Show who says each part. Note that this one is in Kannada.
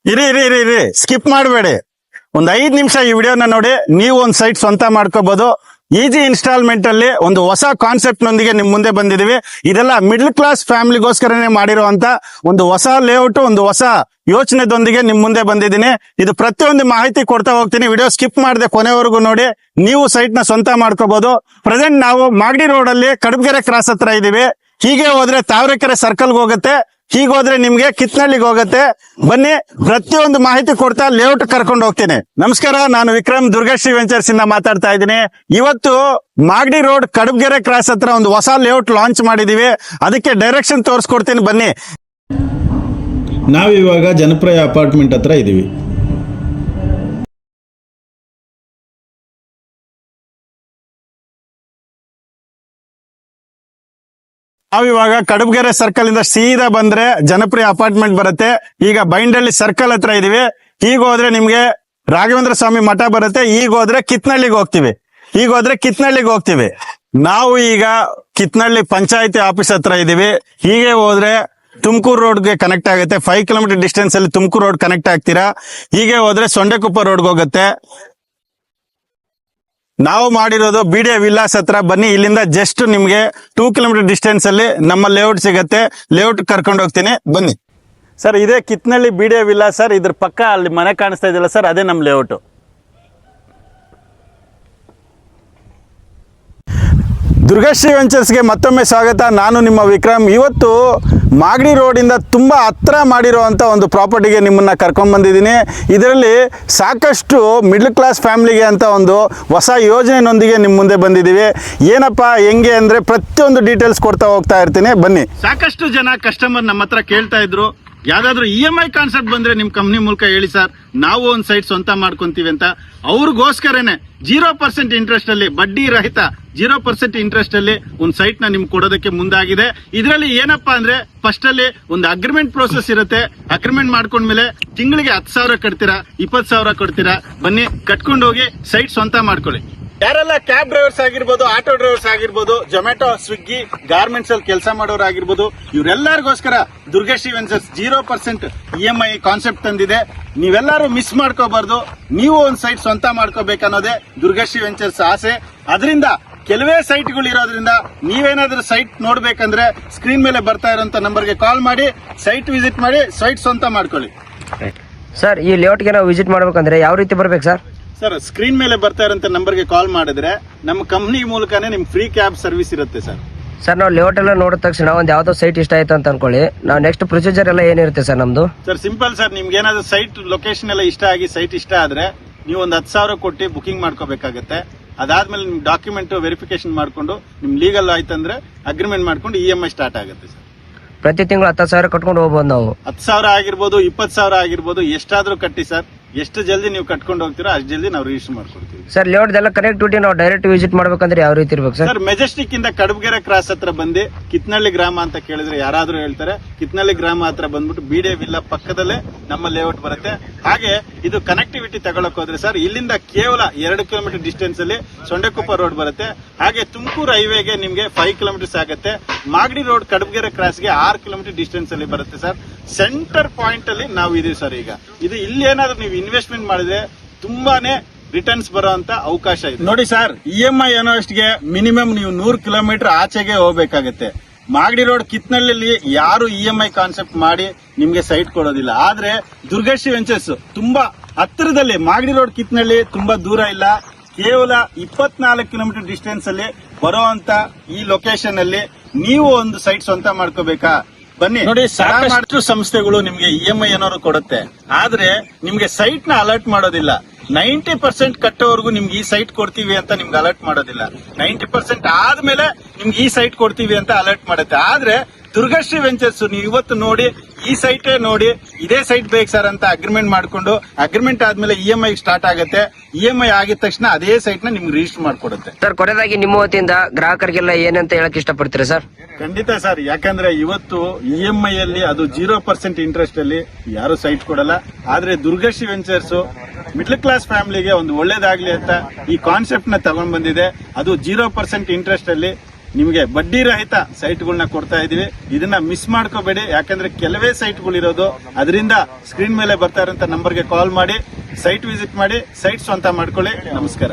Speaker 1: ಇರಿ ಇರಿ ಇರಿ ಇರಿ ಸ್ಕಿಪ್ ಮಾಡಬೇಡಿ. ಒಂದ್ 5 ನಿಮಿಷ ಈ ವಿಡಿಯೋನ ನೋಡಿ. ನೀವು ಒಂದ್ ಸೈಟ್ ಸ್ವಂತ ಮಾಡ್ಕೋಬಹುದು. ಈಜಿ ಇನ್ಸ್ಟಾಲ್ಮೆಂಟ್ ಅಲ್ಲಿ ಒಂದು ಹೊಸ ಕಾನ್ಸೆಪ್ಟ್ ನೊಂದಿಗೆ ನಿಮ್ ಮುಂದೆ ಬಂದಿದೀವಿ. ಇದೆಲ್ಲ ಮಿಡ್ಲ್ ಕ್ಲಾಸ್ ಫ್ಯಾಮಿಲಿಗೋಸ್ಕರನೇ ಮಾಡಿರುವಂತ ಒಂದು ಹೊಸ ಲೇಔಟ್, ಒಂದು ಹೊಸ ಯೋಚನೆದೊಂದಿಗೆ ನಿಮ್ ಮುಂದೆ ಬಂದಿದ್ದೀನಿ. ಇದು ಪ್ರತಿಯೊಂದು ಮಾಹಿತಿ ಕೊಡ್ತಾ ಹೋಗ್ತೀನಿ. ವಿಡಿಯೋ ಸ್ಕಿಪ್ ಮಾಡದೆ ಕೊನೆವರೆಗೂ ನೋಡಿ. ನೀವು ಸೈಟ್ ನ ಸ್ವಂತ ಮಾಡ್ಕೋಬಹುದು. ಪ್ರೆಸೆಂಟ್ ನಾವು ಮಾಗಡಿ ರೋಡ್ ಅಲ್ಲಿ ಕಡಬಗೆರೆ ಕ್ರಾಸ್ ಹತ್ರ ಇದೀವಿ. ಹೀಗೆ ಹೋದ್ರೆ ತಾವರೆಕೆರೆ ಸರ್ಕಲ್ ಹೋಗುತ್ತೆ, ಹೀಗೋದ್ರೆ ನಿಮ್ಗೆ ಕಿತ್ನಳ್ಳಿಗೆ ಹೋಗುತ್ತೆ. ಬನ್ನಿ, ಪ್ರತಿಯೊಂದು ಮಾಹಿತಿ ಕೊಡ್ತಾ ಲೇಔಟ್ ಕರ್ಕೊಂಡು ಹೋಗ್ತೀನಿ. ನಮಸ್ಕಾರ, ನಾನು ವಿಕ್ರಮ್ ದುರ್ಗಾಶ್ರೀ ವೆಂಚರ್ಸ್ ಇಂದ ಮಾತಾಡ್ತಾ ಇದ್ದೀನಿ. ಇವತ್ತು ಮಾಗಡಿ ರೋಡ್ ಕಡಬಗೆರೆ ಕ್ರಾಸ್ ಹತ್ರ ಒಂದು ಹೊಸ ಲೇಔಟ್ ಲಾಂಚ್ ಮಾಡಿದೀವಿ. ಅದಕ್ಕೆ ಡೈರೆಕ್ಷನ್ ತೋರಿಸ್ಕೊಡ್ತೀನಿ, ಬನ್ನಿ.
Speaker 2: ನಾವಿವಾಗ ಜನಪ್ರಿಯ ಅಪಾರ್ಟ್ಮೆಂಟ್ ಹತ್ರ ಇದೀವಿ.
Speaker 1: ನಾವಿವಾಗ ಕಡಬಗೆರೆ ಸರ್ಕಲ್ ಇಂದ ಸೀದಾ ಬಂದ್ರೆ ಜನಪ್ರಿಯ ಅಪಾರ್ಟ್ಮೆಂಟ್ ಬರುತ್ತೆ. ಈಗ ಬೈಂಡಳ್ಳಿ ಸರ್ಕಲ್ ಹತ್ರ ಇದೀವಿ. ಈಗ ಹೋದ್ರೆ ನಿಮ್ಗೆ ರಾಘವೇಂದ್ರ ಸ್ವಾಮಿ ಮಠ ಬರುತ್ತೆ. ಈಗ ಹೋದ್ರೆ ಕಿತ್ನಳ್ಳಿಗೆ ಹೋಗ್ತೀವಿ. ನಾವು ಈಗ ಕಿತ್ನಳ್ಳಿ ಪಂಚಾಯತಿ ಆಫೀಸ್ ಹತ್ರ ಇದೀವಿ. ಹೀಗೆ ಹೋದ್ರೆ ತುಮಕೂರು ರೋಡ್ಗೆ ಕನೆಕ್ಟ್ ಆಗುತ್ತೆ. 5 ಕಿಲೋಮೀಟರ್ ಡಿಸ್ಟೆನ್ಸ್ ಅಲ್ಲಿ ತುಮಕೂರು ರೋಡ್ ಕನೆಕ್ಟ್ ಆಗ್ತೀರಾ. ಹೀಗೆ ಹೋದ್ರೆ ಸೊಂಡೆಕೊಪ್ಪ ರೋಡ್ಗೆ ಹೋಗುತ್ತೆ. ನಾವು ಮಾಡಿರೋದು ಬಿಡಿಎ ವಿಲ್ಲಾಸ್ ಹತ್ರ. ಬನ್ನಿ, ಇಲ್ಲಿಂದ ಜಸ್ಟ್ ನಿಮ್ಗೆ 2 ಕಿಲೋಮೀಟರ್ ಡಿಸ್ಟೆನ್ಸ್ ಅಲ್ಲಿ ನಮ್ಮ ಲೇಔಟ್ ಸಿಗತ್ತೆ. ಲೇಔಟ್ ಕರ್ಕೊಂಡು ಹೋಗ್ತೀನಿ, ಬನ್ನಿ. ಸರ್, ಇದೇ ಕಿತ್ನಳ್ಳಿ ಬಿಡಿಎ ವಿಲ್ಲಾಸ್ ಸರ್. ಇದ್ರ ಪಕ್ಕ ಅಲ್ಲಿ ಮನೆ ಕಾಣಿಸ್ತಾ ಇದೆಯಲ್ಲ ಸರ್, ಅದೇ ನಮ್ಮ ಲೇಔಟ್. ದುರ್ಗಾಶ್ರೀ ವೆಂಚರ್ಸ್ಗೆ ಮತ್ತೊಮ್ಮೆ ಸ್ವಾಗತ. ನಾನು ನಿಮ್ಮ ವಿಕ್ರಮ್. ಇವತ್ತು ಮಾಗಡಿ ರೋಡಿಂದ ತುಂಬ ಹತ್ರ ಮಾಡಿರುವಂಥ ಒಂದು ಪ್ರಾಪರ್ಟಿಗೆ ನಿಮ್ಮನ್ನು ಕರ್ಕೊಂಡು ಬಂದಿದ್ದೀನಿ. ಇದರಲ್ಲಿ ಸಾಕಷ್ಟು ಮಿಡ್ಲ್ ಕ್ಲಾಸ್ ಫ್ಯಾಮಿಲಿಗೆ ಅಂತ ಒಂದು ಹೊಸ ಯೋಜನೆಯೊಂದಿಗೆ ನಿಮ್ಮ ಮುಂದೆ ಬಂದಿದ್ದೀವಿ. ಏನಪ್ಪ ಹೆಂಗೆ ಅಂದರೆ ಪ್ರತಿಯೊಂದು ಡೀಟೇಲ್ಸ್ ಕೊಡ್ತಾ ಹೋಗ್ತಾ ಇರ್ತೀನಿ, ಬನ್ನಿ. ಸಾಕಷ್ಟು ಜನ ಕಸ್ಟಮರ್ ನಮ್ಮ ಹತ್ರ ಕೇಳ್ತಾ ಇದ್ರು, ಯಾವ್ದಾದ್ರು EMI ಕಾನ್ಸೆಪ್ಟ್ ಬಂದ್ರೆ ನಿಮ್ ಕಂಪ್ನಿ ಮೂಲಕ ಹೇಳಿ ಸರ್, ನಾವು ಒಂದ್ ಸೈಟ್ ಸ್ವಂತ ಮಾಡ್ಕೊಂತೀವಿ ಅಂತ. ಅವ್ರಿಗೋಸ್ಕರನೇ 0% ಇಂಟ್ರೆಸ್ಟ್ ಅಲ್ಲಿ, ಬಡ್ಡಿ ರಹಿತ 0% ಇಂಟ್ರೆಸ್ಟ್ ಅಲ್ಲಿ ಒಂದು ಸೈಟ್ ನ ನಿಮ್ಗೆ ಕೊಡೋದಕ್ಕೆ ಮುಂದಾಗಿದೆ. ಇದರಲ್ಲಿ ಏನಪ್ಪಾ ಅಂದ್ರೆ ಫಸ್ಟ್ ಅಲ್ಲಿ ಒಂದು ಅಗ್ರಿಮೆಂಟ್ ಪ್ರೋಸೆಸ್ ಇರುತ್ತೆ. ಅಗ್ರಿಮೆಂಟ್ ಮಾಡ್ಕೊಂಡ್ಮೇಲೆ ತಿಂಗಳಿಗೆ 10,000 ಕಟ್ತೀರಾ, 20,000 ಕೊಡ್ತೀರಾ. ಬನ್ನಿ, ಕಟ್ಕೊಂಡು ಹೋಗಿ ಸೈಟ್ ಸ್ವಂತ ಮಾಡ್ಕೊಳ್ಳಿ. ಯಾರೆಲ್ಲ ಕ್ಯಾಬ್ ಡ್ರೈವರ್ಸ್ ಆಗಿರ್ಬೋದು, ಆಟೋ ಡ್ರೈವರ್ಸ್ ಆಗಿರ್ಬೋದು, ಜೊಮ್ಯಾಟೊ, ಸ್ವಿಗ್ಗಿ, ಗಾರ್ಮೆಂಟ್ಸ್ ಅಲ್ಲಿ ಕೆಲಸ ಮಾಡೋರು ಆಗಿರ್ಬೋದು, ಇವರೆಲ್ಲರಿಗೋಸ್ಕರ ದುರ್ಗಾಶ್ರೀ ವೆಂಚರ್ಸ್ 0% EMI ಕಾನ್ಸೆಪ್ಟ್ ತಂದಿದೆ. ನೀವೆಲ್ಲರೂ ಮಿಸ್ ಮಾಡ್ಕೋಬಾರ್ದು. ನೀವು ಒಂದು ಸೈಟ್ ಸ್ವಂತ ಮಾಡ್ಕೋಬೇಕನ್ನೋದೇ ದುರ್ಗಾಶ್ರೀ ವೆಂಚರ್ಸ್ ಆಸೆ. ಅದರಿಂದ ಕೆಲವೇ ಸೈಟ್ಗಳು ಇರೋದ್ರಿಂದ ನೀವೇನಾದ್ರೂ ಸೈಟ್ ನೋಡ್ಬೇಕಂದ್ರೆ ಸ್ಕ್ರೀನ್ ಮೇಲೆ ಬರ್ತಾ ಇರೋಂತ ನಂಬರ್ಗೆ ಕಾಲ್ ಮಾಡಿ ಸೈಟ್ ವಿಸಿಟ್ ಮಾಡಿ ಸೈಟ್ ಸ್ವಂತ ಮಾಡ್ಕೊಳ್ಳಿ.
Speaker 3: ಸರ್, ಈ ಲೇಔಟ್ಗೆ ನಾವು ವಿಸಿಟ್ ಮಾಡ್ಬೇಕಂದ್ರೆ ಯಾವ ರೀತಿ ಬರ್ಬೇಕು ಸರ್?
Speaker 1: ಸರ್, ಸ್ಕ್ರೀನ್ ಮೇಲೆ ಬರ್ತಾ ಇರೋಂತ ನಂಬರ್ಗೆ ಕಾಲ್ ಮಾಡಿದ್ರೆ ನಮ್ಮ ಕಂಪ್ನಿ ಮೂಲಕನೇ ನಿಮ್ ಫ್ರೀ ಕ್ಯಾಬ್ ಸರ್ವಿಸ್ ಇರುತ್ತೆ ಸರ್.
Speaker 3: ಸರ್, ನಾವು ಲೇಔಟ್ ಎಲ್ಲ ನೋಡಿದ ತಕ್ಷಣ ಒಂದು ಯಾವ್ದೋ ಸೈಟ್ ಇಷ್ಟ ಆಯ್ತು ಅಂತ ಅನ್ಕೊಳ್ಳಿ, ನಾವು ನೆಕ್ಸ್ಟ್ ಪ್ರೊಸೀಜರ್ ಎಲ್ಲ ಏನಿರುತ್ತೆ ಸರ್ ನಮ್ದು?
Speaker 1: Sir, simple sir. ನಿಮ್ಗೆ ಏನಾದ್ರು ಸೈಟ್ ಲೊಕೇಶನ್ ಎಲ್ಲ ಇಷ್ಟ ಆಗಿ ಸೈಟ್ ಇಷ್ಟ ಆದ್ರೆ ನೀವು ಒಂದು 10,000 ಕೊಟ್ಟು ಬುಕಿಂಗ್ ಮಾಡ್ಕೋಬೇಕಾಗತ್ತೆ. ಅದಾದ್ಮೇಲೆ ನಿಮ್ ಡಾಕ್ಯುಮೆಂಟ್ ವೆರಿಫಿಕೇಶನ್ ಮಾಡ್ಕೊಂಡು ನಿಮ್ ಲೀಗಲ್ ಆಯ್ತಂದ್ರೆ ಅಗ್ರಿಮೆಂಟ್ ಮಾಡ್ಕೊಂಡು EMI ಸ್ಟಾರ್ಟ್ ಆಗುತ್ತೆ ಸರ್.
Speaker 3: ಪ್ರತಿ ತಿಂಗಳು 10,000 ಕಟ್ಕೊಂಡು ಹೋಗ್ಬೋದು ನಾವು.
Speaker 1: 10,000 ಆಗಿರ್ಬೋದು, 20,000 ಆಗಿರ್ಬೋದು, ಎಷ್ಟಾದ್ರೂ ಕಟ್ಟಿ ಸರ್. ಎಷ್ಟು ಜಲ್ದಿ ನೀವು ಕಟ್ಕೊಂಡು ಹೋಗ್ತೀರೋ ಅಷ್ಟು ಜಲ್ದಿ ನಾವು ರಿಜಿಸ್ಟರ್ ಮಾಡ್ಕೊಡ್ತೀವಿ
Speaker 3: ಸರ್. ಲೇಔಟ್ ಎಲ್ಲ ಕನೆಕ್ಟಿವಿಟಿ ನಾವು ಡೈರೆಕ್ಟ್ ವಿಸಿಟ್ ಮಾಡ್ಬೇಕಂದ್ರೆ ಯಾವ ರೀತಿ ಇರ್ಬೇಕು ಸರ್?
Speaker 1: ಸರ್, ಮೆಜೆಸ್ಟಿಕ್ ಇಂದ ಕಡಬಗೆರೆ ಕ್ರಾಸ್ ಹತ್ರ ಬಂದು ಕಿತ್ನಳ್ಳಿ ಗ್ರಾಮ ಅಂತ ಕೇಳಿದ್ರೆ ಯಾರಾದ್ರೂ ಹೇಳ್ತಾರೆ. ಕಿತ್ನಳ್ಳಿ ಗ್ರಾಮ ಹತ್ರ ಬಂದ್ಬಿಟ್ಟು ಬಿಡಿಎ ವಿಲ್ಲಾ ಪಕ್ಕದಲ್ಲೇ ನಮ್ಮ ಲೇಔಟ್ ಬರುತ್ತೆ. ಹಾಗೆ ಇದು ಕನೆಕ್ಟಿವಿಟಿ ತಗೊಳಕ್ ಹೋದ್ರೆ ಸರ್, ಇಲ್ಲಿಂದ ಕೇವಲ 2 ಕಿಲೋಮೀಟರ್ ಡಿಸ್ಟೆನ್ಸ್ ಅಲ್ಲಿ ಸೊಂಡೆಕೊಪ್ಪ ರೋಡ್ ಬರುತ್ತೆ. ಹಾಗೆ ತುಮಕೂರು ಹೈವೇಗೆ ನಿಮ್ಗೆ 5 ಕಿಲೋಮೀಟರ್ಸ್ ಆಗುತ್ತೆ. ಮಾಗಡಿ ರೋಡ್ ಕಡಬಗೆರೆ ಕ್ರಾಸ್ಗೆ 6 ಕಿಲೋಮೀಟರ್ ಡಿಸ್ಟೆನ್ಸ್ ಅಲ್ಲಿ ಬರುತ್ತೆ ಸರ್. ಸೆಂಟರ್ ಪಾಯಿಂಟ್ ಅಲ್ಲಿ ನಾವು ಇದೀವಿ ಸರ್. ಈಗ ಇದು ಇಲ್ಲಿ ಏನಾದ್ರೂ ನೀವು ಇನ್ವೆಸ್ಟ್ಮೆಂಟ್ ಮಾಡಿದ್ರೆ ತುಂಬಾನೇ ರಿಟರ್ನ್ಸ್ ಬರುವಂತ ಅವಕಾಶ ಇದೆ. ನೋಡಿ ಸರ್, EMI ಅನ್ನೋಷ್ಟಿಗೆ ಮಿನಿಮಮ್ ನೀವು 100 ಕಿಲೋಮೀಟರ್ ಆಚೆಗೆ ಹೋಗ್ಬೇಕಾಗತ್ತೆ. ಮಾಗಡಿ ರೋಡ್ ಕಿತ್ನಳ್ಳಿ ಯಾರು EMI ಕಾನ್ಸೆಪ್ಟ್ ಮಾಡಿ ನಿಮ್ಗೆ ಸೈಟ್ ಕೊಡೋದಿಲ್ಲ. ಆದ್ರೆ ದುರ್ಗಾಶ್ರೀ ವೆಂಚರ್ಸ್ ತುಂಬಾ ಹತ್ತಿರದಲ್ಲಿ, ಮಾಗಡಿ ರೋಡ್ ಕಿತ್ನಳ್ಳಿ ತುಂಬಾ ದೂರ ಇಲ್ಲ, ಕೇವಲ 24 ಕಿಲೋಮೀಟರ್ ಡಿಸ್ಟೆನ್ಸ್ ಅಲ್ಲಿ ಬರುವಂತ ಈ ಲೊಕೇಶನ್ ಅಲ್ಲಿ ನೀವು ಒಂದು ಸೈಟ್ ಸ್ವಂತ ಮಾಡ್ಕೋಬೇಕಾ? ಬನ್ನಿ ನೋಡಿ. ಸಾಕಷ್ಟು ಸಂಸ್ಥೆಗಳು ನಿಮ್ಗೆ EMI ಏನಾದ್ರು ಕೊಡುತ್ತೆ, ಆದ್ರೆ ನಿಮ್ಗೆ ಸೈಟ್ ನ ಅಲರ್ಟ್ ಮಾಡೋದಿಲ್ಲ. 90% ಕಟ್ಟೋವರೆಗೂ ನಿಮ್ಗೆ ಈ ಸೈಟ್ ಕೊಡ್ತೀವಿ ಅಂತ ನಿಮ್ಗೆ ಅಲರ್ಟ್ ಮಾಡೋದಿಲ್ಲ. 90% ಆದ್ಮೇಲೆ ನಿಮ್ಗೆ ಈ ಸೈಟ್ ಕೊಡ್ತೀವಿ ಅಂತ ಅಲರ್ಟ್ ಮಾಡುತ್ತೆ. ಆದ್ರೆ ದುರ್ಗಾಶ್ರೀ ವೆಂಚರ್ಸ್ ನೀವು ಇವತ್ತು ನೋಡಿ, ಈ ಸೈಟೇ ನೋಡಿ, ಇದೇ ಸೈಟ್ ಬೇಕು ಸರ್ ಅಂತ ಅಗ್ರಿಮೆಂಟ್ ಮಾಡ್ಕೊಂಡು, ಅಗ್ರಿಮೆಂಟ್ ಆದ್ಮೇಲೆ EMI ಸ್ಟಾರ್ಟ್ ಆಗುತ್ತೆ. EMI ಆಗಿದ ತಕ್ಷಣ ಅದೇ ಸೈಟ್ ನ ನಿಮ್ಗೆ ರಿಜಿಸ್ಟರ್ ಮಾಡ್ಕೊಡುತ್ತೆ.
Speaker 3: ಸರ್, ಕೊನೆಯದಾಗಿ ನಿಮ್ಮ ವತಿಯಿಂದ ಗ್ರಾಹಕರಿಗೆಲ್ಲ ಏನಂತ ಹೇಳಕ್ ಇಷ್ಟಪಡ್ತೀರಾ ಸರ್?
Speaker 1: ಖಂಡಿತ ಸರ್, ಯಾಕಂದ್ರೆ ಇವತ್ತು EMI ಅಲ್ಲಿ ಅದು 0% ಇಂಟ್ರೆಸ್ಟ್ ಅಲ್ಲಿ ಯಾರು ಸೈಟ್ ಕೊಡಲ್ಲ. ಆದ್ರೆ ದುರ್ಗಾಶ್ರೀ ವೆಂಚರ್ಸ್ ಮಿಡ್ಲ್ ಕ್ಲಾಸ್ ಫ್ಯಾಮಿಲಿಗೆ ಒಂದು ಒಳ್ಳೇದಾಗ್ಲಿ ಅಂತ ಈ ಕಾನ್ಸೆಪ್ಟ್ ನ ತಗೊಂಡ್ ಬಂದಿದೆ. ಅದು 0% ಇಂಟ್ರೆಸ್ಟ್ ಅಲ್ಲಿ ನಿಮಗೆ ಬಡ್ಡಿ ರಹಿತ ಸೈಟ್ಗಳನ್ನ ಕೊಡ್ತಾ ಇದೀವಿ. ಇದನ್ನ ಮಿಸ್ ಮಾಡ್ಕೋಬೇಡಿ, ಯಾಕಂದ್ರೆ ಕೆಲವೇ ಸೈಟ್ಗಳು ಇರೋದು. ಅದರಿಂದ ಸ್ಕ್ರೀನ್ ಮೇಲೆ ಬರ್ತಾ ಇರೋಂತ ನಂಬರ್ಗೆ ಕಾಲ್ ಮಾಡಿ ಸೈಟ್ ವಿಸಿಟ್ ಮಾಡಿ ಸೈಟ್ ಸ್ವಂತ ಮಾಡ್ಕೊಳ್ಳಿ. ನಮಸ್ಕಾರ.